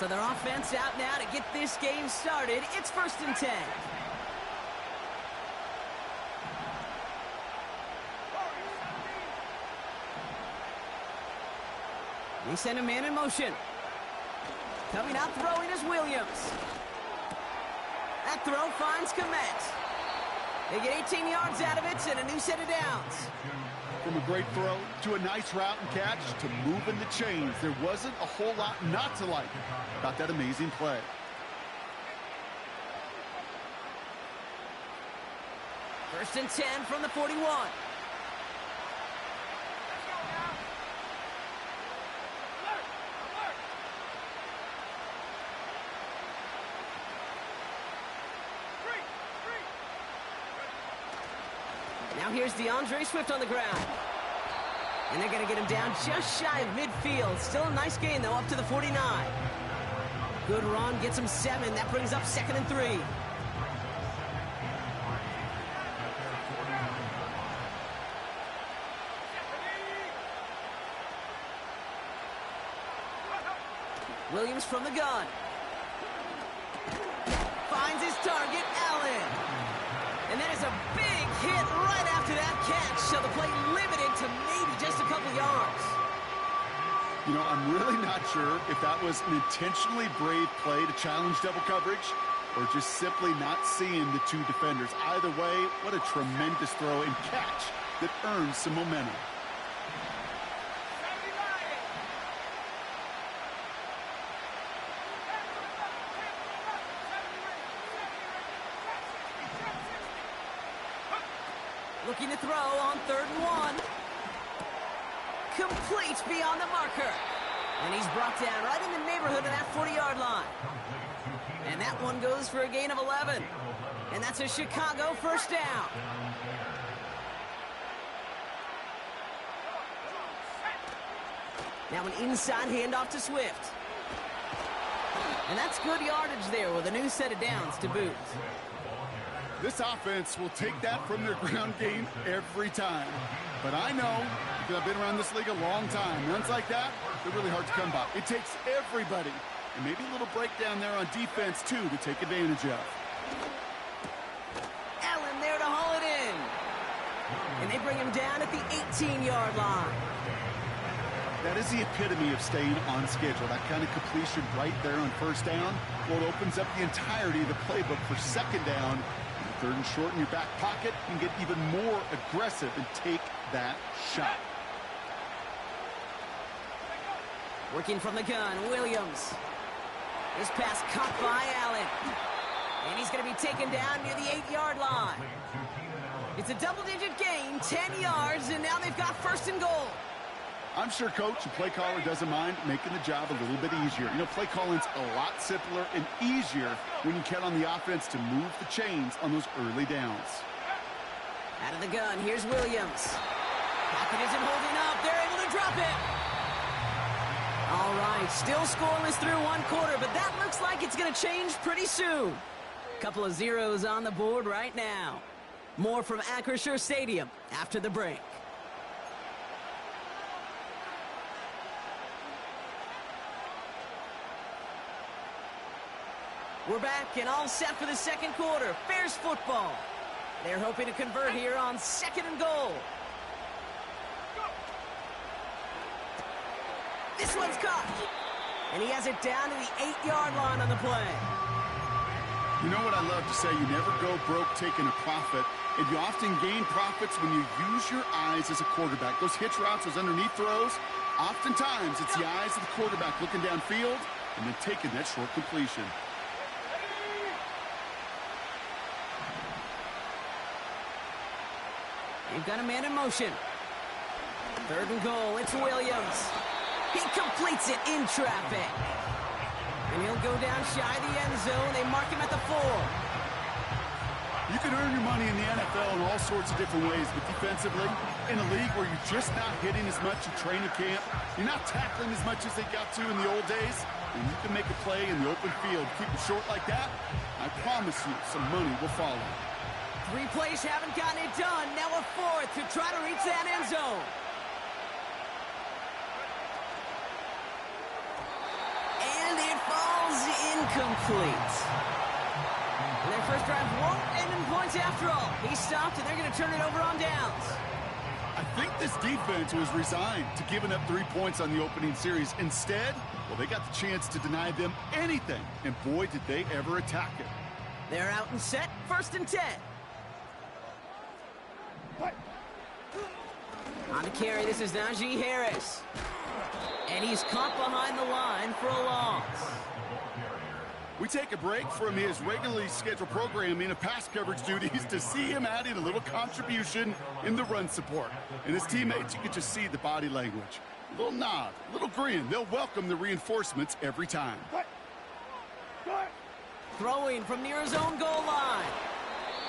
So their offense out now to get this game started. It's 1st and 10. They send a man in motion. Coming out throwing is Williams. That throw finds Komet. They get 18 yards out of it and a new set of downs. From a great throw to a nice route and catch to moving the chains, there wasn't a whole lot not to like about that amazing play. First and 10 from the 41. Now here's DeAndre Swift on the ground. And they're going to get him down just shy of midfield. Still a nice gain, though, up to the 49. Good run, gets him 7. That brings up 2nd and 3. Williams from the gun. Finds his target, Allen. And that is a big hit right after that catch. So the play limited to maybe just a couple yards. You know, I'm really not sure if that was an intentionally brave play to challenge double coverage or just simply not seeing the two defenders. Either way, what a tremendous throw and catch that earns some momentum. Looking to throw on 3rd and 1. Complete beyond the marker. And he's brought down right in the neighborhood of that 40-yard line. And that one goes for a gain of 11. And that's a Chicago first down. Now an inside handoff to Swift. And that's good yardage there with a new set of downs to boot. This offense will take that from their ground game every time. But I know, because I've been around this league a long time, runs like that, they're really hard to come by. It takes everybody, and maybe a little breakdown there on defense, too, to take advantage of. Allen there to haul it in. And they bring him down at the 18-yard line. That is the epitome of staying on schedule. That kind of completion right there on 1st down. Well, it opens up the entirety of the playbook for 2nd down. 3rd and short in your back pocket, you can get even more aggressive and take that shot. Working from the gun, Williams. This pass caught by Allen. And he's going to be taken down near the 8-yard line. It's a double-digit gain, 10 yards, and now they've got 1st and goal. I'm sure coach and play caller doesn't mind making the job a little bit easier. You know, play calling's a lot simpler and easier when you count on the offense to move the chains on those early downs. Out of the gun, here's Williams. Pocket isn't holding up. They're able to drop it. All right, still scoreless through 1 quarter, but that looks like it's going to change pretty soon. Couple of zeros on the board right now. More from Acrisure Stadium after the break. We're back and all set for the 2nd quarter. Bears football. They're hoping to convert here on 2nd and goal. This one's caught. And he has it down to the 8-yard line on the play. You know what I love to say? You never go broke taking a profit. And you often gain profits when you use your eyes as a quarterback. Those hitch routes, those underneath throws, oftentimes it's the eyes of the quarterback looking downfield and then taking that short completion. They've got a man in motion. 3rd and goal, it's Williams. He completes it in traffic. And he'll go down shy of the end zone. They mark him at the 4. You can earn your money in the NFL in all sorts of different ways, but defensively, in a league where you're just not hitting as much in training camp, you're not tackling as much as they got to in the old days, and you can make a play in the open field. Keep it short like that, I promise you some money will follow. 3 plays haven't gotten it done. Now a 4th to try to reach that end zone. And it falls incomplete. And their first drive won't end in points after all. He stopped, and they're going to turn it over on downs. I think this defense was resigned to giving up 3 points on the opening series. Instead, well, they got the chance to deny them anything, and boy, did they ever attack it. They're out and set, 1st and 10. On the carry, this is Najee Harris. And he's caught behind the line for a loss. We take a break from his regularly scheduled programming of pass coverage duties to see him adding a little contribution in the run support. And his teammates, you can just see the body language. A little nod, a little grin. They'll welcome the reinforcements every time. Throwing from near his own goal line.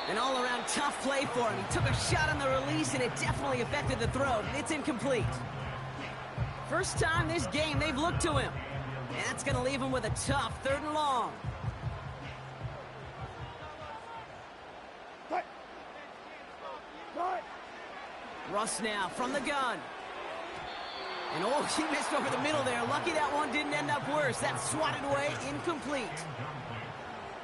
An all-around tough play for him. He took a shot on the release, and it definitely affected the throw. It's incomplete. First time this game they've looked to him. And that's going to leave him with a tough 3rd and long. Russ now from the gun. And oh, he missed over the middle there. Lucky that one didn't end up worse. That's swatted away, incomplete.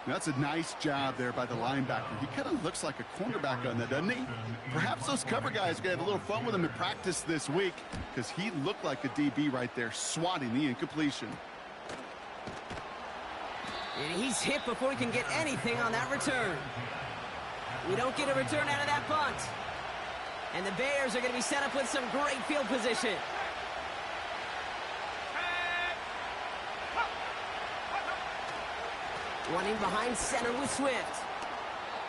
That's a nice job there by the linebacker. He kind of looks like a cornerback on that, doesn't he? Perhaps those cover guys are going to have a little fun with him in practice this week, because he looked like a DB right there, swatting the incompletion. And he's hit before he can get anything on that return. We don't get a return out of that punt. And the Bears are going to be set up with some great field position. Running behind center with Swift.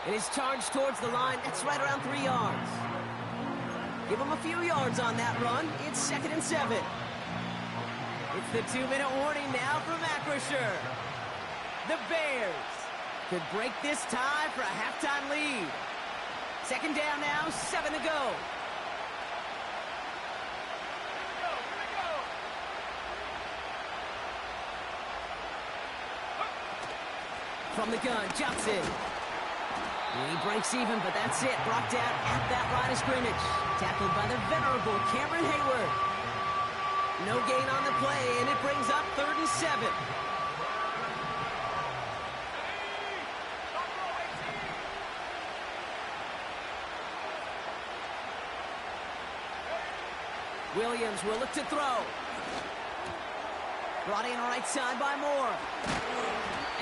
And his charge towards the line, that's right around 3 yards. Give him a few yards on that run. It's 2nd and 7. It's the 2-minute warning now from Acrisure. The Bears could break this tie for a halftime lead. 2nd down now, 7 to go. From the gun, Johnson. And he breaks even, but that's it. Brought down at that line of scrimmage. Tackled by the venerable Cameron Hayward. No gain on the play, and it brings up 3rd and 7. Williams will look to throw. Brought in right side by Moore.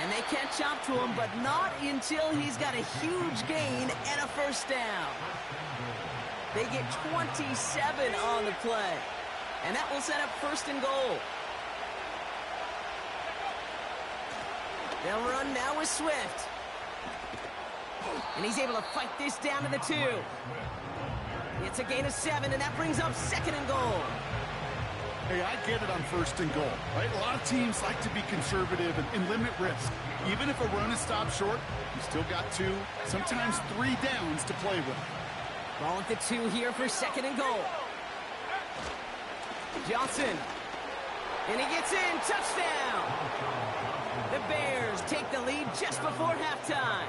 And they catch up to him, but not until he's got a huge gain and a 1st down. They get 27 on the play. And that will set up 1st and goal. They'll run now with Swift. And he's able to fight this down to the 2. It's a gain of 7, and that brings up 2nd and goal. Hey, I get it on 1st and goal, right? A lot of teams like to be conservative and limit risk. Even if a run is stopped short, you still got 2, sometimes 3 downs to play with. Ball at the 2 here for 2nd and goal. Johnson. And he gets in. Touchdown. The Bears take the lead just before halftime.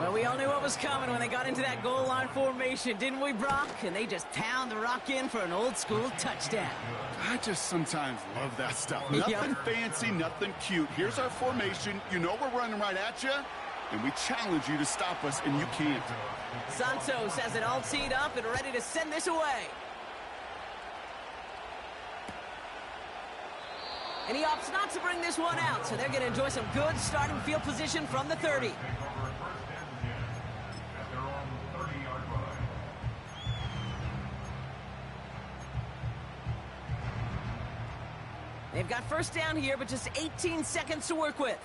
Well, we all knew what was coming when they got into that goal line formation, didn't we, Brock? And they just pound the rock in for an old-school touchdown. I just sometimes love that stuff. Nothing fancy, nothing cute. Here's our formation. You know we're running right at you, and we challenge you to stop us, and you can't. Santos has it all teed up and ready to send this away. And he opts not to bring this one out, so they're going to enjoy some good starting field position from the 30. They've got 1st down here, but just 18 seconds to work with.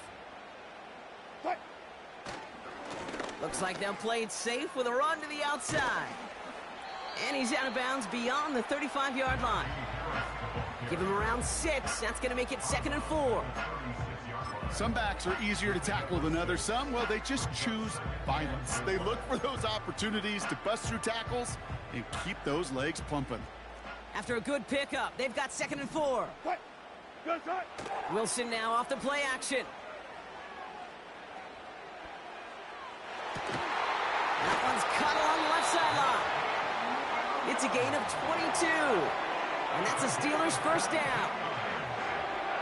Looks like they'll play it safe with a run to the outside. And he's out of bounds beyond the 35-yard line. Give him around 6. That's going to make it 2nd and 4. Some backs are easier to tackle than others. Some, well, they just choose violence. They look for those opportunities to bust through tackles and keep those legs pumping. After a good pickup, they've got 2nd and 4. Wilson now off the play action. That one's cut along the left sideline. It's a gain of 22. And that's the Steelers' 1st down.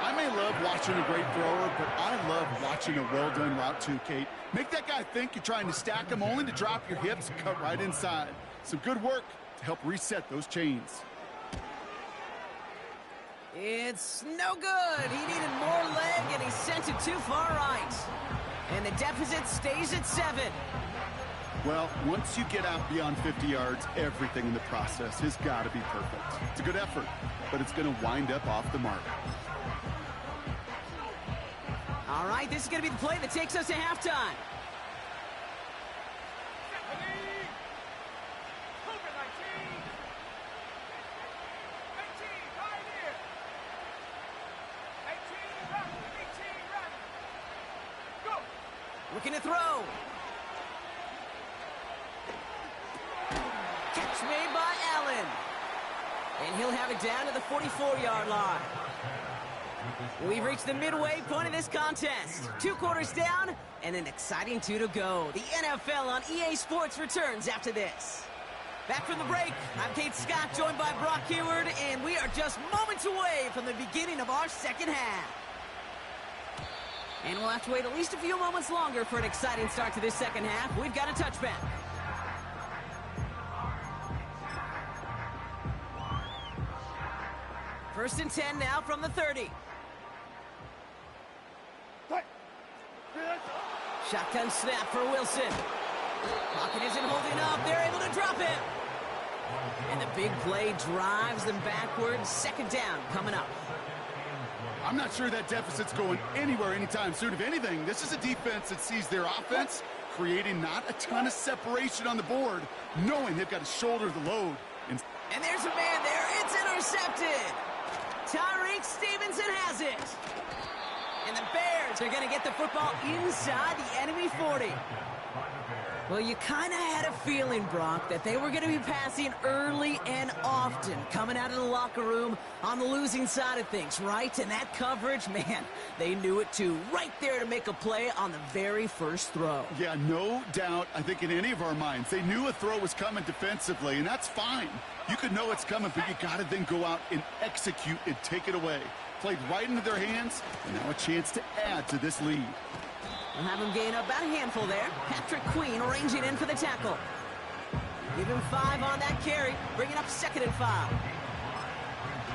I may love watching a great thrower, but I love watching a well-done route too, Kate. Make that guy think you're trying to stack him only to drop your hips and cut right inside. Some good work to help reset those chains. It's no good. He needed more leg, and he sent it too far right. And the deficit stays at 7. Well, once you get out beyond 50 yards, everything in the process has got to be perfect. It's a good effort, but it's going to wind up off the mark. All right, this is going to be the play that takes us to halftime. Looking to throw. Catch made by Allen. And he'll have it down to the 44-yard line. We've reached the midway point of this contest. 2 quarters down and an exciting 2 to go. The NFL on EA Sports returns after this. Back from the break, I'm Kate Scott, joined by Brock Hayward, and we are just moments away from the beginning of our second half. And we'll have to wait at least a few moments longer for an exciting start to this second half. We've got a touchback. First and 10 now from the 30. Shotgun snap for Wilson. Pocket isn't holding up. They're able to drop it. And the big play drives them backwards. Second down coming up. I'm not sure that deficit's going anywhere anytime soon. If anything, this is a defense that sees their offense creating not a ton of separation on the board, knowing they've got to shoulder the load. And there's a man there. It's intercepted. Tyreek Stevenson has it. And the Bears are going to get the football inside the enemy 40. Well, you kind of had a feeling, Brock, that they were going to be passing early and often, coming out of the locker room on the losing side of things, right? And that coverage, man, they knew it too. Right there to make a play on the very first throw. Yeah, no doubt, I think in any of our minds, they knew a throw was coming defensively, and that's fine. You could know it's coming, but you got to then go out and execute and take it away. Played right into their hands, and now a chance to add to this lead. We'll have him gain about a handful there. Patrick Queen ranging in for the tackle. Give him 5 on that carry, bringing up 2nd and 5.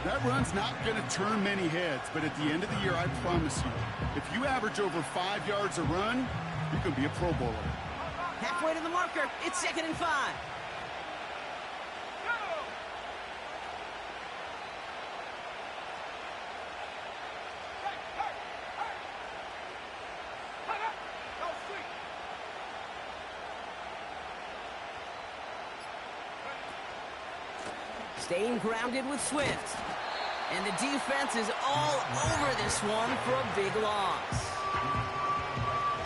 That run's not going to turn many heads, but at the end of the year, I promise you, if you average over 5 yards a run, you can be a Pro Bowler. Halfway to the marker, it's 2nd and 5. Staying grounded with Swift. And the defense is all over this one for a big loss.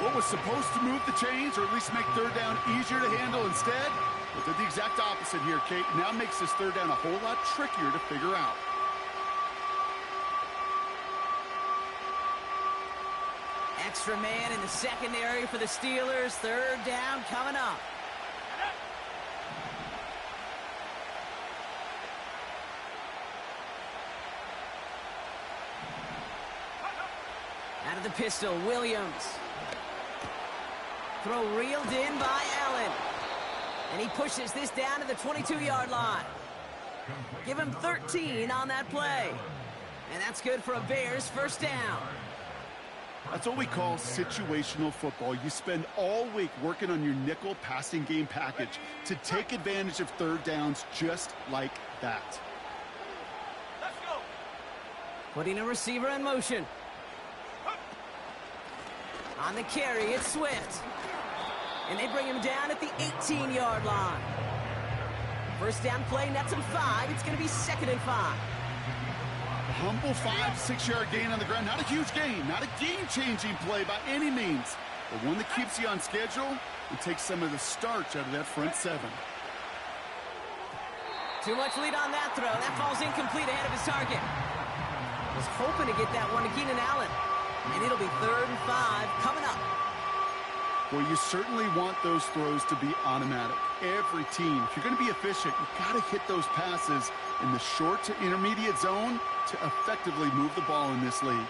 What was supposed to move the chains, or at least make 3rd down easier to handle instead, but did the exact opposite here, Kate. Now makes this 3rd down a whole lot trickier to figure out. Extra man in the secondary for the Steelers. 3rd down coming up. Out of the pistol, Williams. Throw reeled in by Allen. And he pushes this down to the 22-yard line. Give him 13 on that play. And that's good for a Bears 1st down. That's what we call situational football. You spend all week working on your nickel passing game package to take advantage of 3rd downs just like that. Let's go. Putting a receiver in motion. On the carry, it's Swift. And they bring him down at the 18-yard line. 1st down play, nets him 5. It's going to be 2nd and 5. Humble 5-6-yard gain on the ground. Not a huge gain, not a game-changing play by any means, but one that keeps you on schedule and takes some of the starch out of that front 7. Too much lead on that throw. That falls incomplete ahead of his target. Was hoping to get that one to Keenan Allen. And it'll be 3rd and 5 coming up. Well, you certainly want those throws to be automatic. Every team, if you're going to be efficient, you've got to hit those passes in the short to intermediate zone to effectively move the ball in this league.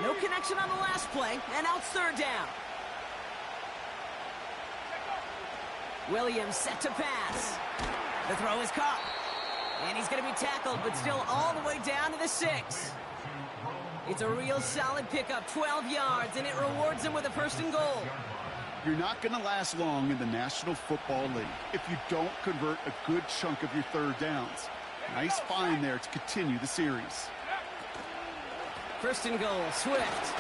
No connection on the last play, and now it's third down. Williams set to pass. The throw is caught. And he's going to be tackled, but still all the way down to the 6. It's a real solid pickup, 12 yards, and it rewards him with a first and goal. You're not going to last long in the National Football League if you don't convert a good chunk of your third downs. Nice find there to continue the series. First and goal, Swift.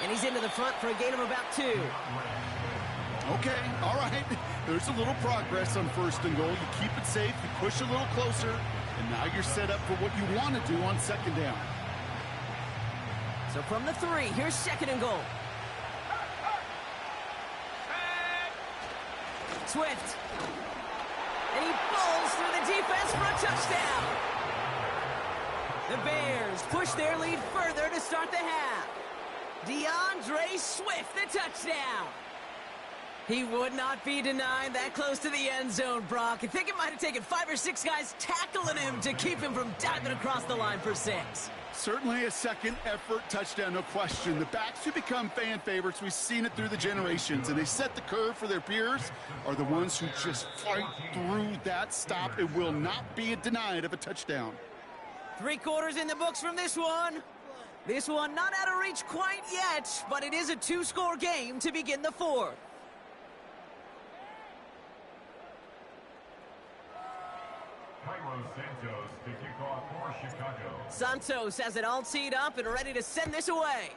And he's into the front for a gain of about 2. Okay, all right. There's a little progress on first and goal. You keep it safe, you push a little closer, and now you're set up for what you want to do on second down. So from the 3, here's second and goal. Swift. And he bowls through the defense for a touchdown. The Bears push their lead further to start the half. DeAndre Swift, the touchdown. He would not be denied that close to the end zone, Brock. I think it might have taken 5 or 6 guys tackling him to keep him from diving across the line for 6. Certainly a second effort touchdown, no question. The backs who become fan favorites, we've seen it through the generations, and they set the curve for their peers, are the ones who just fight through that stop. It will not be denied of a touchdown. 3 quarters in the books from this one. This one not out of reach quite yet, but it is a 2-score game to begin the 4th. Santos to kick off for Chicago. Santos has it all teed up and ready to send this away.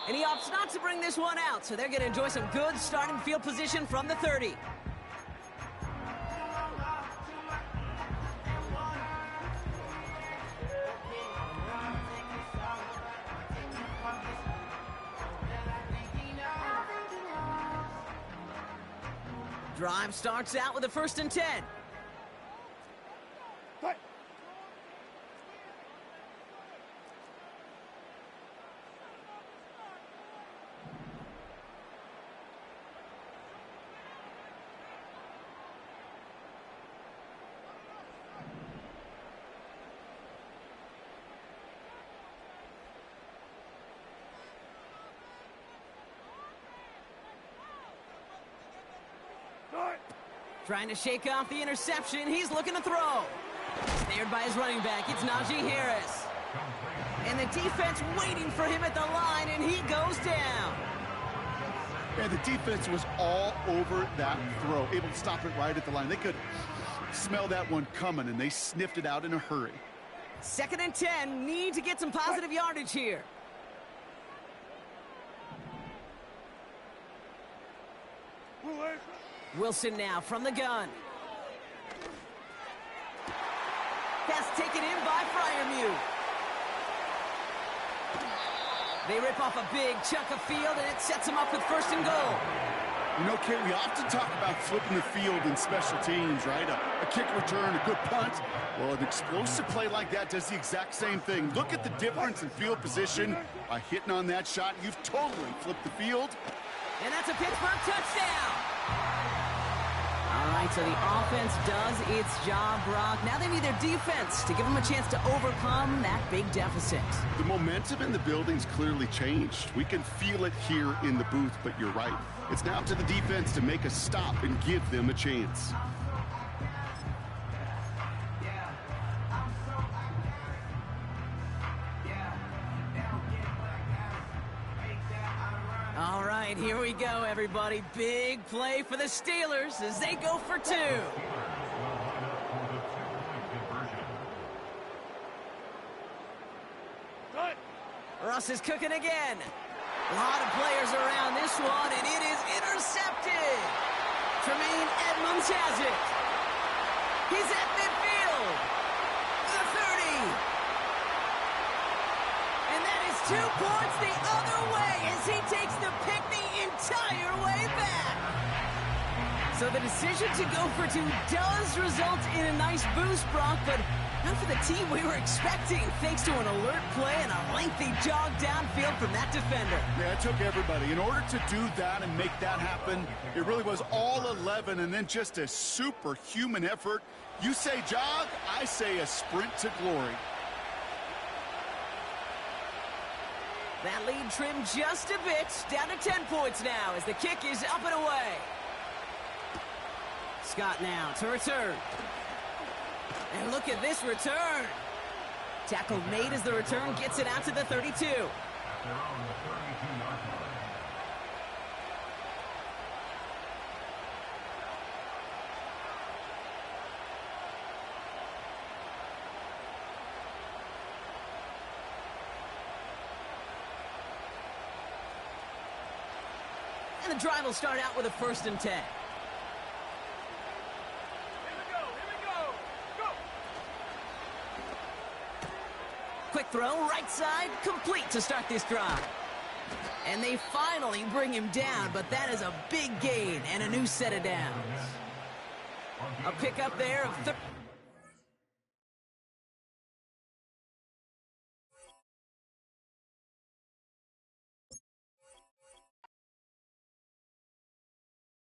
And he opts not to bring this one out, so they're going to enjoy some good starting field position from the 30. Drive starts out with a 1st and 10. Trying to shake off the interception. He's looking to throw. Snared by his running back. It's Najee Harris. And the defense waiting for him at the line, and he goes down. And the defense was all over that throw, able to stop it right at the line. They could smell that one coming, and they sniffed it out in a hurry. 2nd and 10. Need to get some positive yardage here. Wilson now from the gun. Pass taken in by Freiermuth. They rip off a big chunk of field, and it sets them up with 1st and goal. You know, Kate, we often talk about flipping the field in special teams, right? A kick return, a good punt. Well, an explosive play like that does the exact same thing. Look at the difference in field position. By hitting on that shot, you've totally flipped the field. And that's a Pittsburgh touchdown. All right, so the offense does its job, Brock. Now they need their defense to give them a chance to overcome that big deficit. The momentum in the building's clearly changed. We can feel it here in the booth, but you're right. It's now up to the defense to make a stop and give them a chance. All right, here we go, everybody. Big play for the Steelers as they go for 2. Russ is cooking again. A lot of players around this one, and it is intercepted. Tremaine Edmonds has it. He's at midfield. The 30. And that is 2 points the other way as he takes the pick the entire way back. So the decision to go for two does result in a nice boost, Brock, but not for the team we were expecting, thanks to an alert play and a lengthy jog downfield from that defender. Yeah, it took everybody. In order to do that and make that happen, it really was all 11 and then just a superhuman effort. You say jog, I say a sprint to glory. That lead trimmed just a bit, down to 10 points now as the kick is up and away. Scott now to return. And look at this return. Tackle made as the return gets it out to the 32. They're on the 32-yard line. And the drive will start out with a 1st and 10. Quick throw, right side, complete to start this drive. And they finally bring him down, but that is a big gain and a new set of downs. A pick up there of